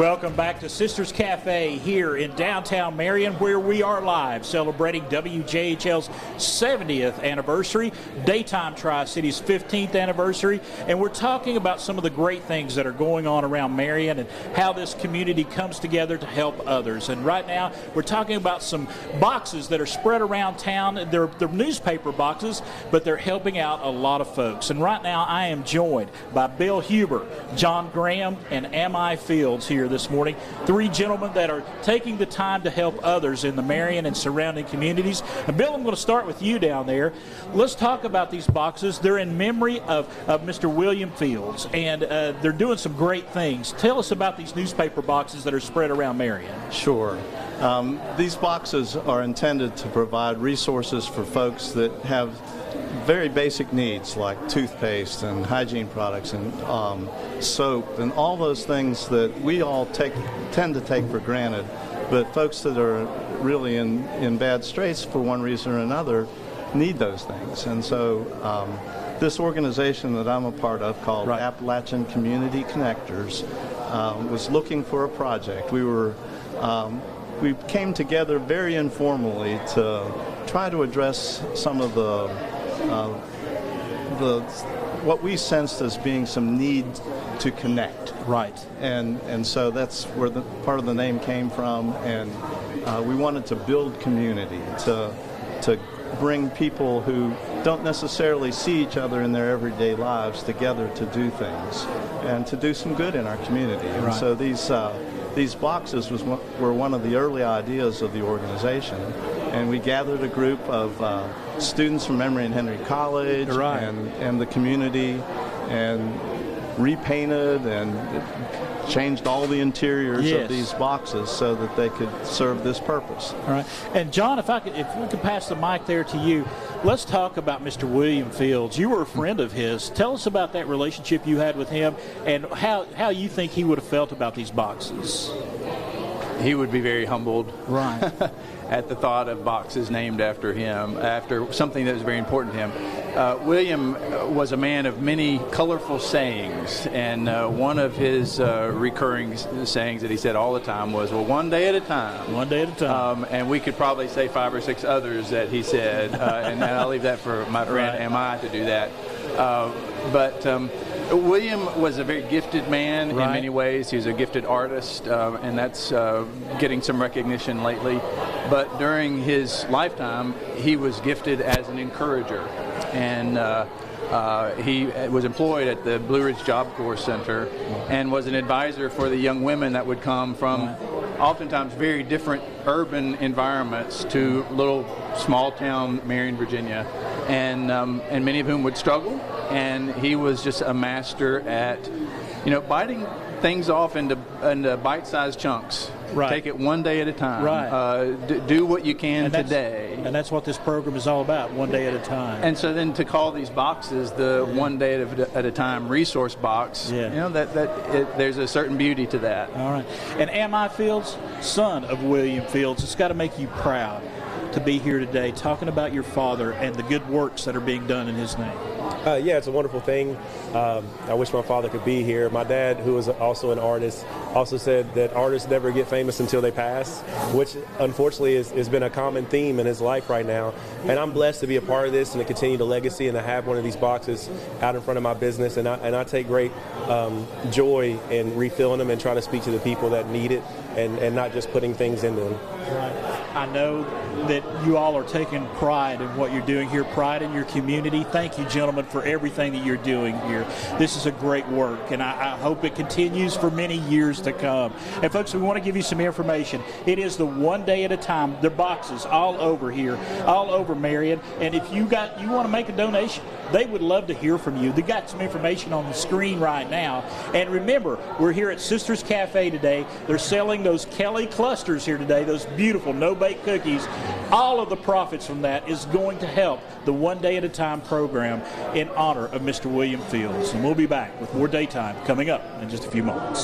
Welcome back to Sisters Cafe here in downtown Marion, where we are live celebrating WJHL's 70th anniversary, Daytime TriCities' 15th anniversary, and we're talking about some of the great things that are going on around Marion and how this community comes together to help others. And right now, we're talking about some boxes that are spread around town. They're newspaper boxes, but they're helping out a lot of folks. And right now, I am joined by Bill Huber, John Graham, and M.I. Fields here this morning. Three gentlemen that are taking the time to help others in the Marion and surrounding communities. And Bill, I'm going to start with you down there. Let's talk about these boxes. They're in memory of Mr. William Fields, and they're doing some great things. Tell us about these newspaper boxes that are spread around Marion. Sure. These boxes are intended to provide resources for folks that have very basic needs like toothpaste and hygiene products and soap and all those things that we all tend to take for granted, but folks that are really in bad straits for one reason or another need those things. And so this organization that I'm a part of called Appalachian Community Connectors was looking for a project. We came together very informally to try to address some of what we sensed as being some need to connect. Right. And so that's where the part of the name came from, and we wanted to build community, to bring people who don't necessarily see each other in their everyday lives together to do things and to do some good in our community. And right. So these boxes were one of the early ideas of the organization, and we gathered a group of students from Emory and Henry College and the community, and repainted and changed all the interiors of these boxes so that they could serve this purpose. All right. And John, if we could pass the mic there to you, let's talk about Mr. William Fields. You were a friend of his. Tell us about that relationship you had with him and how you think he would have felt about these boxes. He would be very humbled. Right. At the thought of boxes named after him, after something that was very important to him. William was a man of many colorful sayings, and one of his recurring sayings that he said all the time was, well, one day at a time. One day at a time. And we could probably say 5 or 6 others that he said, and I'll leave that for my friend M.I. to do that. But William was a very gifted man in many ways. He was a gifted artist, and that's getting some recognition lately. But during his lifetime, he was gifted as an encourager. And he was employed at the Blue Ridge Job Corps Center and was an advisor for the young women that would come from oftentimes very different urban environments to little small town Marion, Virginia, and many of whom would struggle. And he was just a master at, biting things off into bite-sized chunks. Right. Take it one day at a time. Right. Do what you can today. And that's what this program is all about, one day at a time. And so then to call these boxes the one day at a time resource box, there's a certain beauty to that. All right. And M.I. Fields, son of William Fields, it's got to make you proud to be here today talking about your father and the good works that are being done in his name. Yeah, it's a wonderful thing. I wish my father could be here. My dad, who is also an artist, also said that artists never get famous until they pass, which unfortunately has been a common theme in his life right now. And I'm blessed to be a part of this and to continue the legacy and to have one of these boxes out in front of my business. And I take great joy in refilling them and trying to speak to the people that need it and not just putting things into them. Right. I know that you all are taking pride in what you're doing here, pride in your community. Thank you, gentlemen, for everything that you're doing here. This is a great work, and I hope it continues for many years to come. And folks, we want to give you some information. It is the one day at a time. There are boxes all over here, all over Marion. And if you want to make a donation, they would love to hear from you. They got some information on the screen right now. And remember, we're here at Sisters Cafe today. They're selling those Kelly clusters here today, those beautiful no-bake cookies. All of the profits from that is going to help the One Day at a Time program in honor of Mr. William Fields. And we'll be back with more Daytime coming up in just a few moments.